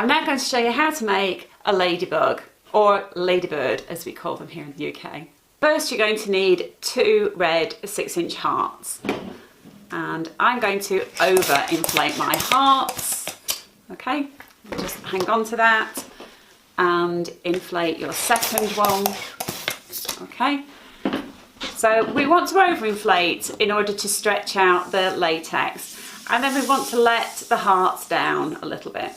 I'm now going to show you how to make a ladybug, or ladybird as we call them here in the UK. First, you're going to need 2 red 6-inch hearts, and I'm going to over-inflate my hearts. Okay, just hang on to that and inflate your second one. Okay, so we want to overinflate in order to stretch out the latex, and then we want to let the hearts down a little bit.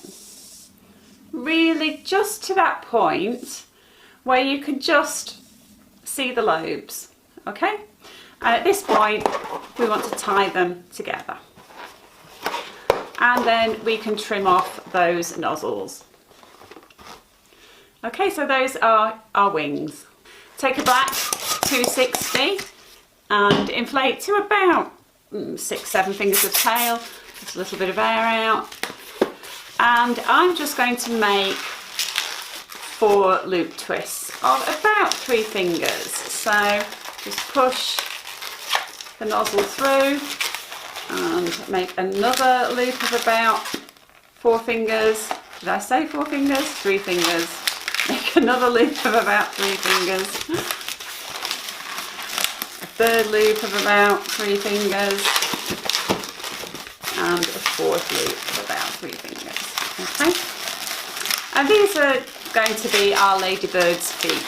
Really just to that point where you can just see the lobes. Okay, and at this point we want to tie them together, and then we can trim off those nozzles. Okay, so those are our wings. Take a black 260 and inflate to about 6-7 fingers of tail, just a little bit of air out. And I'm just going to make 4 loop twists of about 3 fingers. So just push the nozzle through and make another loop of about 4 fingers. Did I say 4 fingers? 3 fingers. Make another loop of about 3 fingers. A third loop of about 3 fingers. And a fourth loop of about 3 fingers. Okay. And these are going to be our ladybird's feet.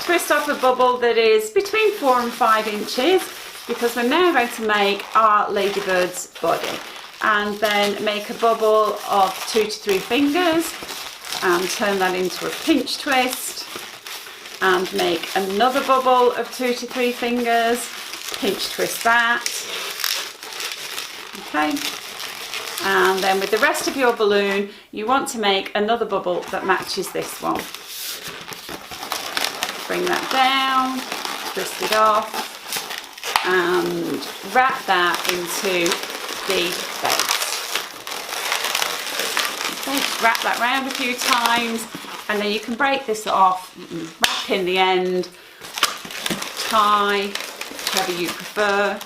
Twist off a bubble that is between 4 and 5 inches, because we're now going to make our ladybird's body. And then make a bubble of 2 to 3 fingers and turn that into a pinch twist, and make another bubble of 2 to 3 fingers, pinch twist that. Okay. And then with the rest of your balloon, you want to make another bubble that matches this one. Bring that down, twist it off, and wrap that into the base. Okay, just wrap that round a few times, and then you can break this off, wrap in the end, tie, whichever you prefer.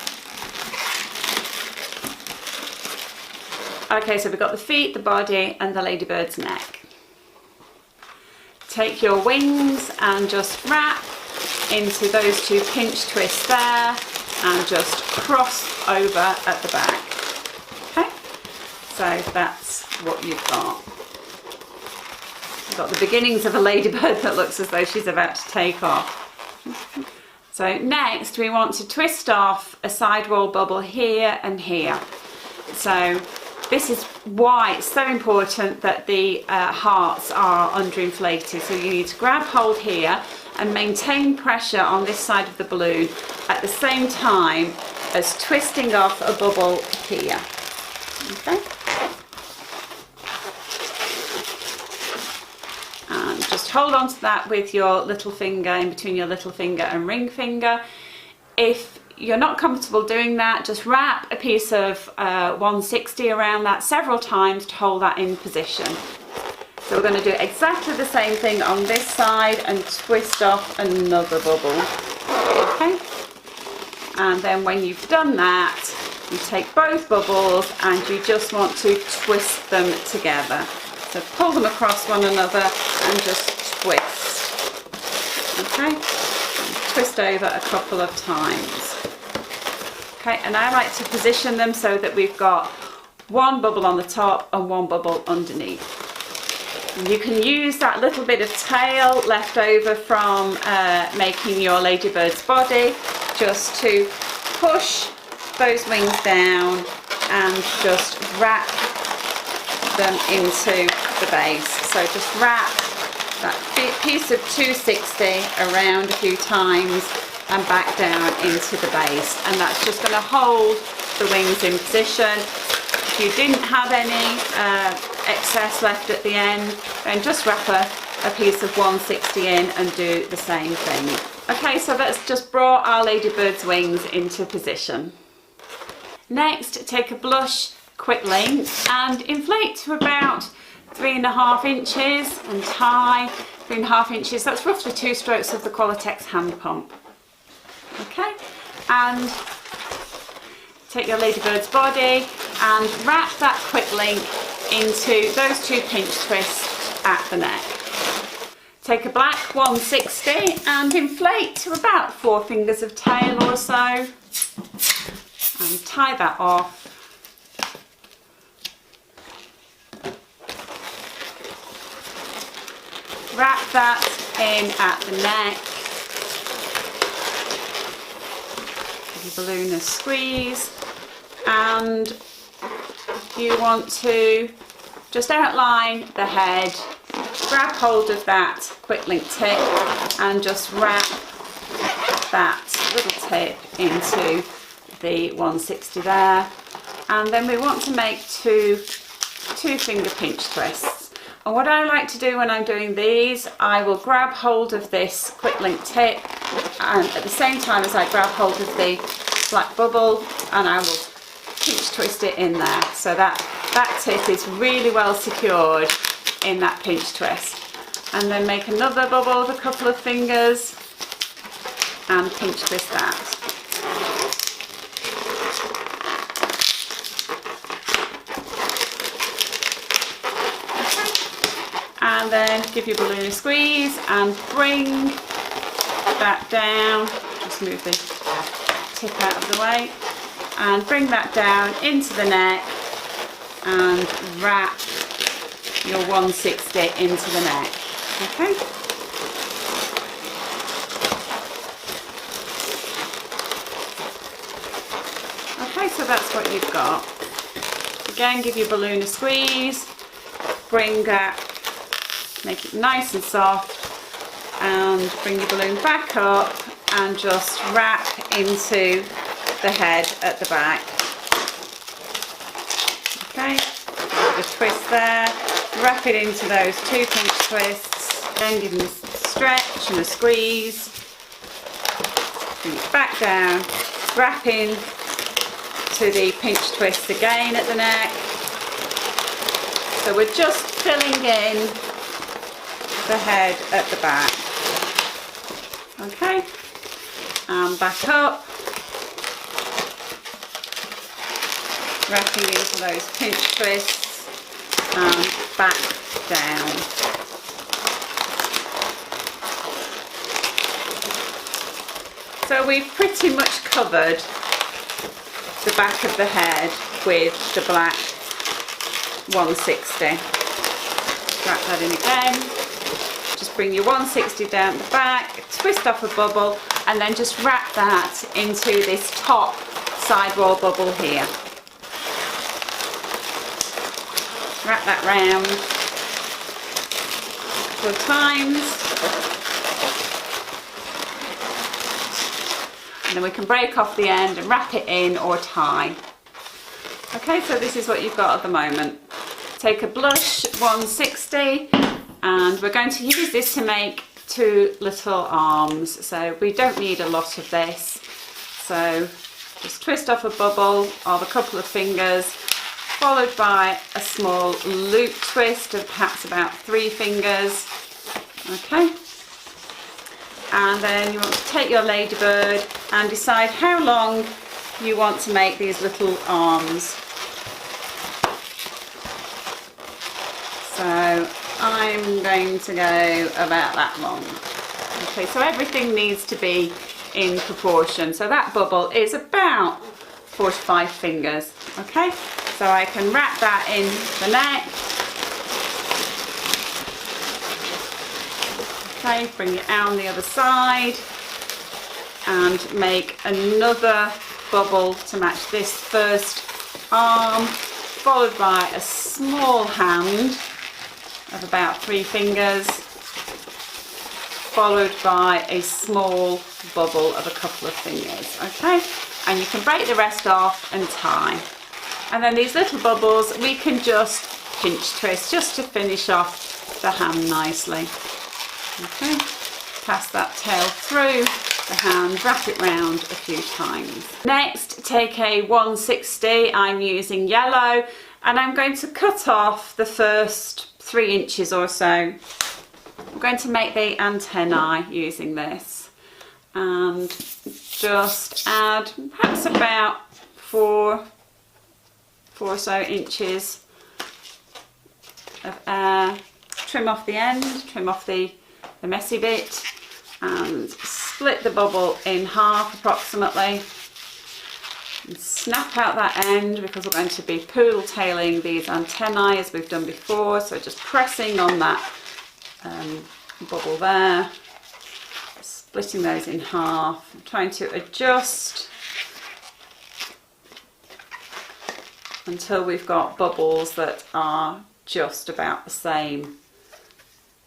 Okay, so we've got the feet, the body, and the ladybird's neck. Take your wings and just wrap into those 2 pinch twists there, and just cross over at the back. Okay, so that's what you've got. You've got the beginnings of a ladybird that looks as though she's about to take off. So next we want to twist off a sidewall bubble here and here. So this is why it's so important that the hearts are underinflated. So you need to grab hold here and maintain pressure on this side of the balloon at the same time as twisting off a bubble here. Okay. And just hold on to that with your little finger, in between your little finger and ring finger. If you're not comfortable doing that, just wrap a piece of 160 around that several times to hold that in position. So we're going to do exactly the same thing on this side and twist off another bubble. Okay, and then when you've done that, you take both bubbles and you just want to twist them together. So pull them across one another and just twist. Okay, and twist over a couple of times. Okay, and I like to position them so that we've got 1 bubble on the top and 1 bubble underneath. And you can use that little bit of tail left over from making your ladybird's body just to push those wings down and just wrap them into the base. So just wrap that piece of 260 around a few times and back down into the base, and that's just going to hold the wings in position. If you didn't have any excess left at the end, then just wrap a piece of 160 in and do the same thing. Okay, so that's just brought our ladybird's wings into position. Next, take a blush quick link and inflate to about 3.5 inches and tie 3.5 inches. That's roughly 2 strokes of the Latex hand pump. Okay, and take your ladybird's body and wrap that quick link into those 2 pinch twists at the neck. Take a black 160 and inflate to about 4 fingers of tail or so, and tie that off. Wrap that in at the neck. Give your balloon a squeeze, and you want to just outline the head, grab hold of that quick link tip and just wrap that little tip into the 160 there, and then we want to make two finger pinch twists. And what I like to do when I'm doing these, I will grab hold of this quick link tip, and at the same time as I grab hold of the black bubble, and I will pinch twist it in there, so that tip is really well secured in that pinch twist. And then make another bubble with a couple of fingers and pinch twist that. And then give your balloon a squeeze and bring that down. Just move the tip out of the way and bring that down into the neck and wrap your 160 into the neck. Okay. Okay, so that's what you've got. Again, give your balloon a squeeze, bring that, make it nice and soft, and bring your balloon back up and just wrap into the head at the back. Okay, give it a twist there, wrap it into those 2 pinch twists, then give them a stretch and a squeeze, bring it back down, wrap in to the pinch twist again at the neck. So we're just filling in the head at the back. Okay, and back up, wrapping into those pinch twists and back down. So we've pretty much covered the back of the head with the black 160. Wrap that in again. Just bring your 160 down the back, twist off a bubble, and then just wrap that into this top sidewall bubble here. Wrap that round a couple of times, and then we can break off the end and wrap it in or tie. Okay, so this is what you've got at the moment. Take a blush 160, and we're going to use this to make 2 little arms, so we don't need a lot of this. So just twist off a bubble of a couple of fingers, followed by a small loop twist of perhaps about 3 fingers. Okay, and then you want to take your ladybird and decide how long you want to make these little arms. So I'm going to go about that long. Okay, so everything needs to be in proportion. So that bubble is about 4 to 5 fingers. Okay, so I can wrap that in the neck. Okay, bring it out on the other side and make another bubble to match this first arm, followed by a small hand of about 3 fingers, followed by a small bubble of a couple of fingers. Okay, and you can break the rest off and tie. And then these little bubbles we can just pinch twist just to finish off the hand nicely. Okay, pass that tail through the hand, wrap it round a few times. Next, take a 160, I'm using yellow, and I'm going to cut off the first 3 inches or so. I'm going to make the antennae using this, and just add perhaps about 4 or so inches of air trim off the end, trim off the messy bit, and split the bubble in half approximately. And snap out that end because we're going to be poodle tailing these antennae as we've done before. So just pressing on that bubble there, splitting those in half, trying to adjust until we've got bubbles that are just about the same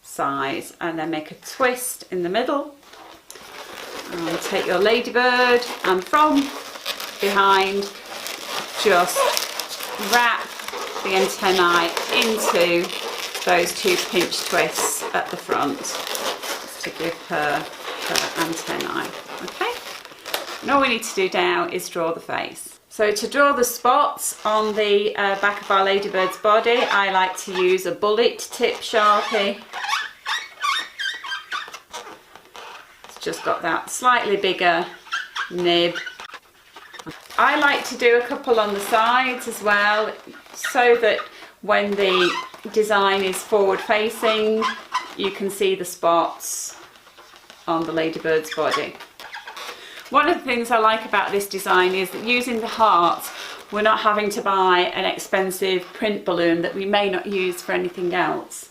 size, and then make a twist in the middle and take your Ladybird and from behind just wrap the antennae into those two pinch twists at the front to give her antennae. Okay, and all we need to do now is draw the face. So to draw the spots on the back of our Ladybird's body, I like to use a bullet tip Sharpie. It's just got that slightly bigger nib. I like to do a couple on the sides as well, so that when the design is forward facing, you can see the spots on the Ladybird's body. One of the things I like about this design is that using the hearts, we're not having to buy an expensive print balloon that we may not use for anything else.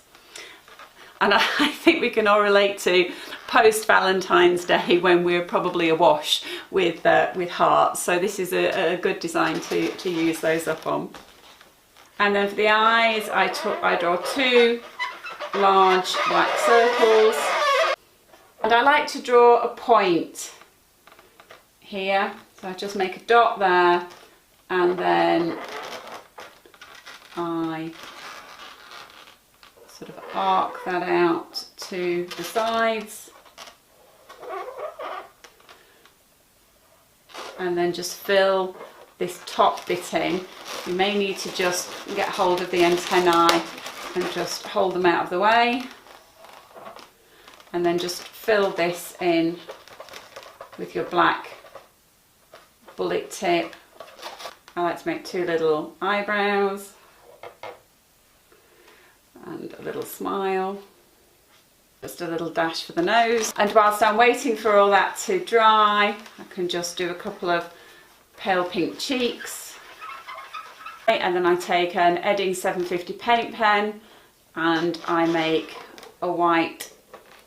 And I think we can all relate to post Valentine's Day when we're probably awash with hearts. So this is a good design to use those up on. And then for the eyes, I draw two large black circles. And I like to draw a point here, so I just make a dot there, and then I sort of arc that out to the sides, and then just fill this top bit in. You may need to just get hold of the antennae and just hold them out of the way, and then just fill this in with your black bullet tip. I like to make two little eyebrows and a little smile, just a little dash for the nose. And whilst I'm waiting for all that to dry, I can just do a couple of pale pink cheeks, and then I take an Edding 750 paint pen and I make a white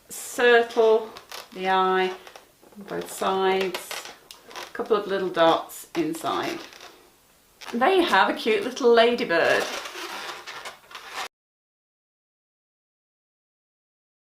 circle, the eye on both sides, a couple of little dots inside. And there you have a cute little Ladybird.